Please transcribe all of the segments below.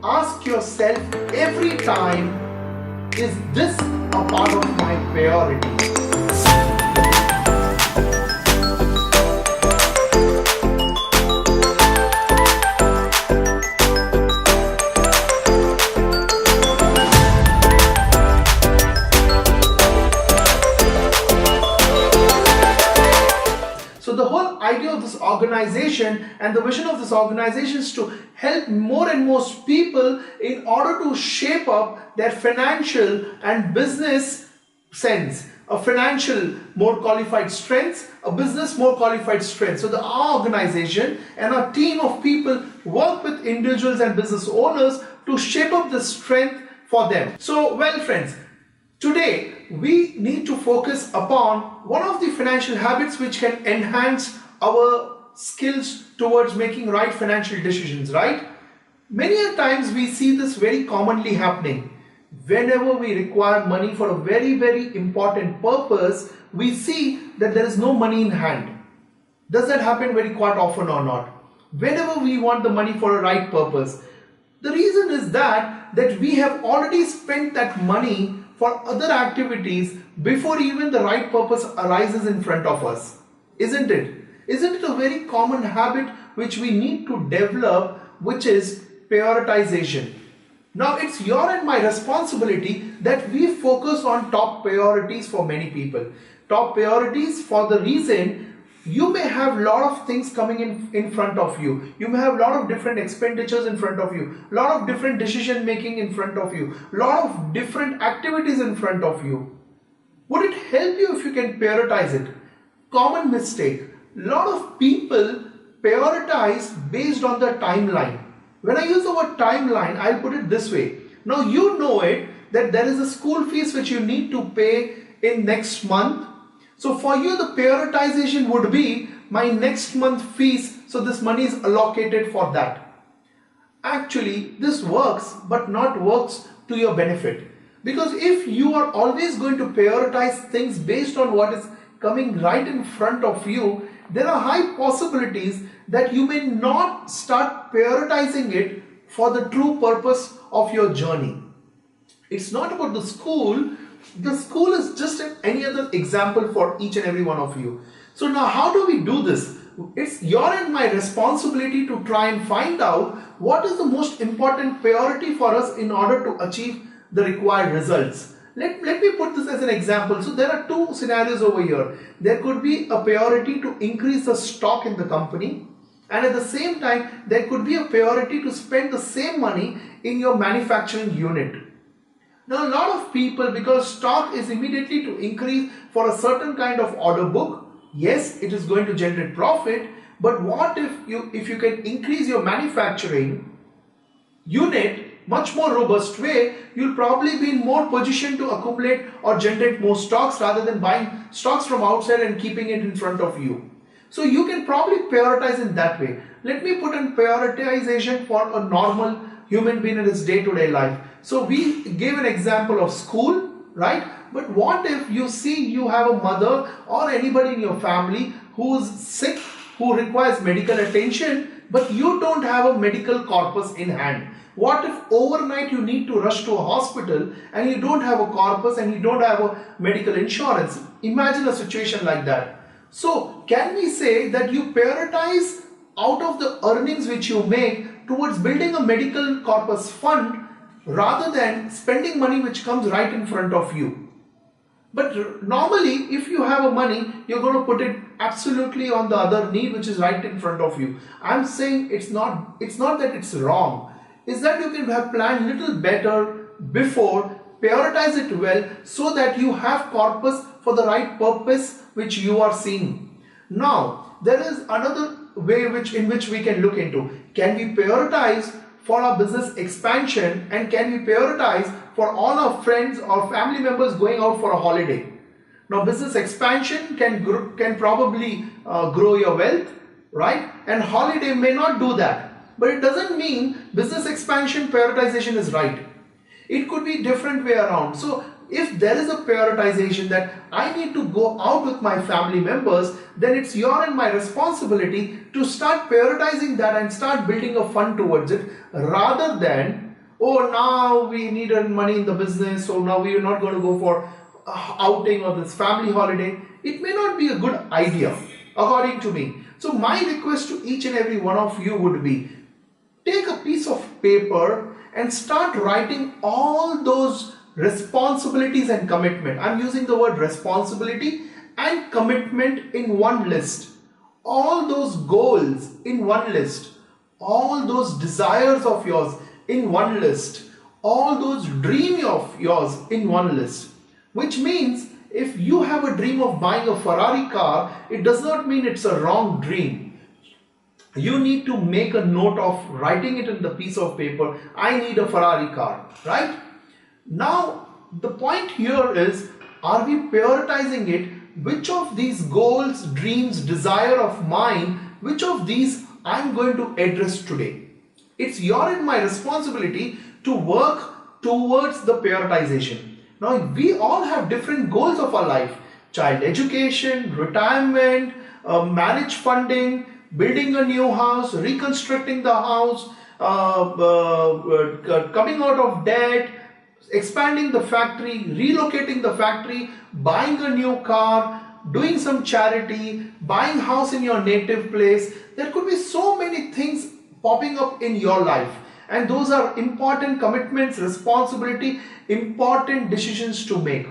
ask yourself every time, is this a part of my priority? So the whole idea of this organization and the vision of this organization is to help more and more people in order to shape up their financial and business sense. A financial more qualified strengths, a business more qualified strength. So our organization and our team of people work with individuals and business owners to shape up the strength for them. So well friends, today we need to focus upon one of the financial habits which can enhance our skills towards making right financial decisions, right? Many a times we see this very commonly happening. Whenever we require money for a very, very important purpose, we see that there is no money in hand. Does that happen very quite often or not? Whenever we want the money for a right purpose, the reason is that we have already spent that money for other activities before even the right purpose arises in front of us. Isn't it? Isn't it a very common habit which we need to develop, which is prioritization? Now it's your and my responsibility that we focus on top priorities for many people. Top priorities for the reason you may have a lot of things coming in front of you. You may have a lot of different expenditures in front of you, a lot of different decision making in front of you, a lot of different activities in front of you. Would it help you if you can prioritize it? Common mistake. A lot of people prioritize based on the timeline. When I use the word timeline, I'll put it this way. Now you know it that there is a school fees which you need to pay in next month. So for you the prioritization would be my next month fees, so this money is allocated for that. Actually this works but not works to your benefit, because if you are always going to prioritize things based on what is coming right in front of you, there are high possibilities that you may not start prioritizing it for the true purpose of your journey. It's not about the school. The school is just any other example for each and every one of you. So now how do we do this? It's your and my responsibility to try and find out what is the most important priority for us in order to achieve the required results. Let me put this as an example. So there are two scenarios over here. There could be a priority to increase the stock in the company, and at the same time there could be a priority to spend the same money in your manufacturing unit. Now a lot of people, because stock is immediately to increase for a certain kind of order book, yes, it is going to generate profit, but what if you can increase your manufacturing unit much more robust way, you'll probably be in more position to accumulate or generate more stocks rather than buying stocks from outside and keeping it in front of you. So you can probably prioritize in that way. Let me put in prioritization for a normal human being in his day-to-day life. So we gave an example of school, right? But what if you see you have a mother or anybody in your family who's sick, who requires medical attention, but you don't have a medical corpus in hand? What if overnight you need to rush to a hospital and you don't have a corpus and you don't have a medical insurance? Imagine a situation like that. So can we say that you prioritize out of the earnings which you make towards building a medical corpus fund rather than spending money which comes right in front of you? But normally if you have a money, you're going to put it absolutely on the other need which is right in front of you. I'm saying it's not that it's wrong. Is that you can have planned little better before, prioritize it well so that you have corpus for the right purpose which you are seeing. Now there is another way in which we can look into. Can we prioritize for our business expansion, and can we prioritize for all our friends or family members going out for a holiday? Now business expansion can probably grow your wealth, right? And holiday may not do that. But it doesn't mean business expansion prioritization is right. It could be different way around. So if there is a prioritization that I need to go out with my family members, then it's your and my responsibility to start prioritizing that and start building a fund towards it, rather than oh, now we needed money in the business, so now we are not going to go for outing or this family holiday. It may not be a good idea, according to me. So my request to each and every one of you would be, take a piece of paper and start writing all those responsibilities and commitment. I'm using the word responsibility and commitment in one list. All those goals in one list. All those desires of yours in one list. All those dreams of yours in one list. Which means if you have a dream of buying a Ferrari car, it does not mean it's a wrong dream. You need to make a note of writing it in the piece of paper, I need a Ferrari car, right? Now, the point here is, are we prioritizing it? Which of these goals, dreams, desire of mine, which of these I'm going to address today? It's your and my responsibility to work towards the prioritization. Now, we all have different goals of our life. Child education, retirement, marriage funding, building a new house, reconstructing the house, coming out of debt, expanding the factory, relocating the factory, buying a new car, doing some charity, buying house in your native place. There could be so many things popping up in your life, and those are important commitments, responsibility, important decisions to make.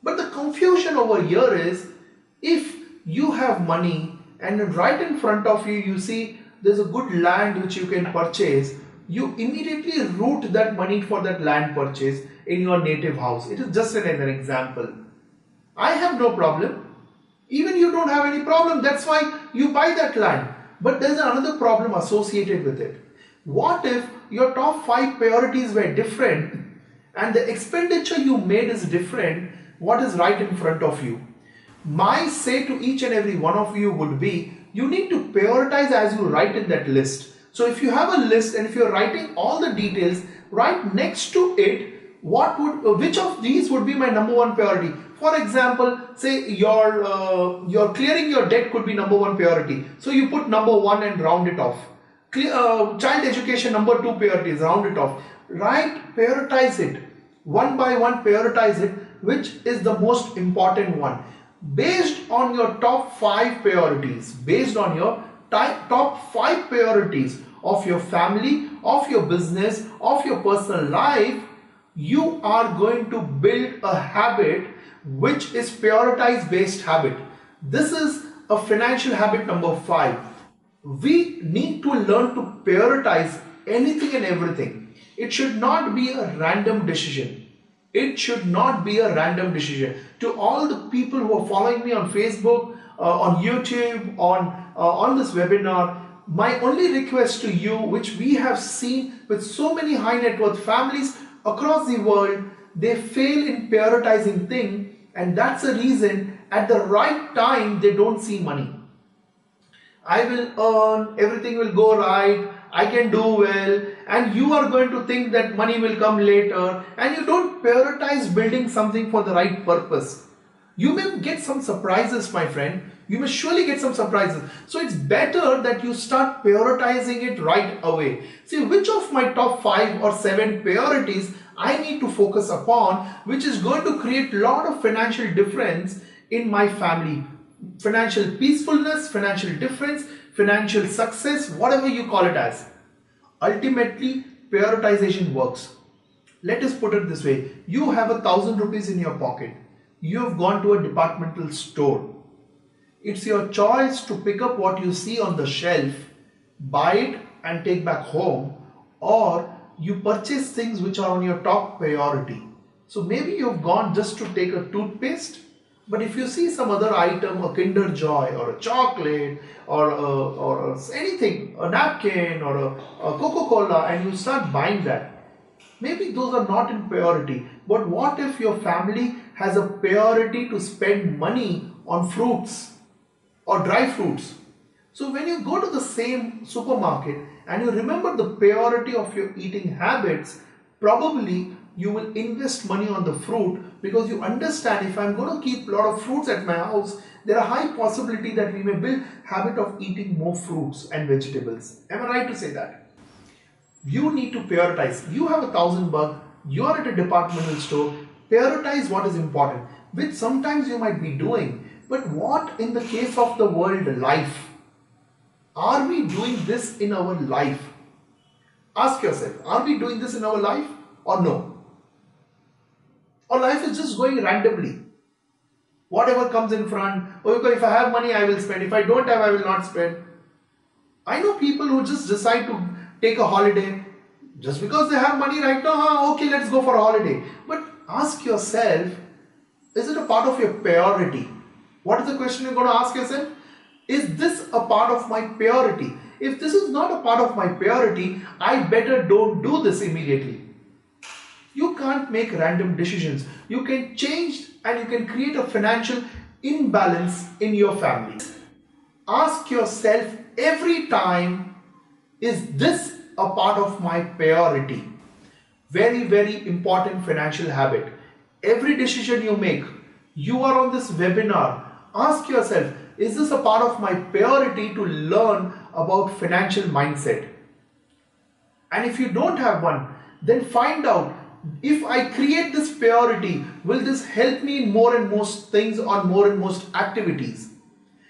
But the confusion over here is, if you have money and right in front of you, you see there's a good land which you can purchase, you immediately route that money for that land purchase in your native house. It is just an example. I have no problem. Even you don't have any problem. That's why you buy that land. But there's another problem associated with it. What if your top 5 priorities were different and the expenditure you made is different? What is right in front of you? My say to each and every one of you would be, you need to prioritize as you write in that list. So if you have a list and if you're writing all the details, right next to it, which of these would be my number 1 priority? For example, say your clearing your debt could be number 1 priority. So you put number 1 and round it off. Child education, number 2 priorities, round it off. Right, prioritize it. One by one, prioritize it. Which is the most important one? Based on your top 5 priorities, based on your top 5 priorities of your family, of your business, of your personal life, you are going to build a habit which is prioritized based habit. This is a financial habit number 5. We need to learn to prioritize anything and everything. It should not be a random decision. It should not be a random decision. To all the people who are following me on Facebook, on YouTube, on this webinar, my only request to you, which we have seen with so many high net worth families across the world, they fail in prioritizing things, and that's the reason at the right time they don't see money. I will earn, everything will go right, I can do well, and you are going to think that money will come later, and you don't prioritize building something for the right purpose. You may get some surprises, my friend. You may surely get some surprises. So it's better that you start prioritizing it right away. See, which of my top 5 or 7 priorities I need to focus upon, which is going to create a lot of financial difference in my family. Financial peacefulness, financial difference, financial success, whatever you call it as. Ultimately, prioritization works. Let us put it this way. You have 1,000 rupees in your pocket. You have gone to a departmental store. It's your choice to pick up what you see on the shelf, buy it and take back home, or you purchase things which are on your top priority. So maybe you've gone just to take a toothpaste, but if you see some other item, a Kinder Joy or a chocolate or anything, a napkin or a Coca-Cola, and you start buying that, maybe those are not in priority. But what if your family has a priority to spend money on fruits or dry fruits? So when you go to the same supermarket and you remember the priority of your eating habits, probably you will invest money on the fruit, because you understand, if I'm going to keep a lot of fruits at my house, there are high possibility that we may build habit of eating more fruits and vegetables. Am I right to say that? You need to prioritize. You have $1,000, you are at a departmental store, prioritize what is important, which sometimes you might be doing. But what in the case of the world life? Are we doing this in our life? Ask yourself, are we doing this in our life or no? Or life is just going randomly. Whatever comes in front, okay, if I have money, I will spend. If I don't have, I will not spend. I know people who just decide to take a holiday just because they have money right now. Okay, let's go for a holiday. But ask yourself, is it a part of your priority? What is the question you're going to ask yourself? Is this a part of my priority? If this is not a part of my priority, I better don't do this immediately. You can't make random decisions. You can change and you can create a financial imbalance in your family. Ask yourself every time, is this a part of my priority? Very, very important financial habit. Every decision you make, you are on this webinar, ask yourself, is this a part of my priority to learn about financial mindset? And if you don't have one, then find out, if I create this priority, will this help me in more and most things on more and most activities?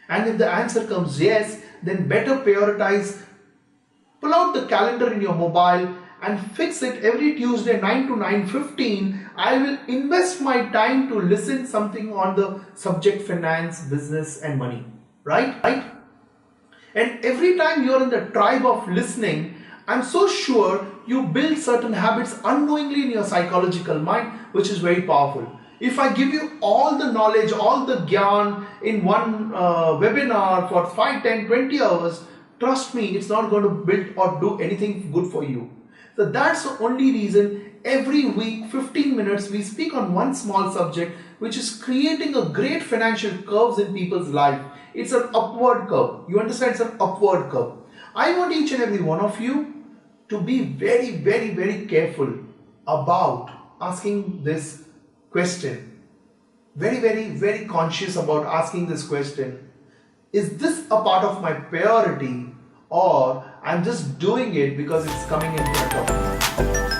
And if the answer comes yes, then better prioritize. Pull out the calendar in your mobile and fix it every Tuesday 9 to 9:15. I will invest my time to listen something on the subject finance, business and money. Right? And every time you're in the tribe of listening, I'm so sure you build certain habits unknowingly in your psychological mind, which is very powerful. If I give you all the knowledge, all the gyan in one webinar for 5, 10, 20 hours, trust me, it's not going to build or do anything good for you. So that's the only reason every week, 15 minutes, we speak on one small subject, which is creating a great financial curves in people's life. It's an upward curve. You understand? It's an upward curve. I want each and every one of you to be very, very, very careful about asking this question. Very, very, very conscious about asking this question. Is this a part of my priority, or I'm just doing it because it's coming in front of me?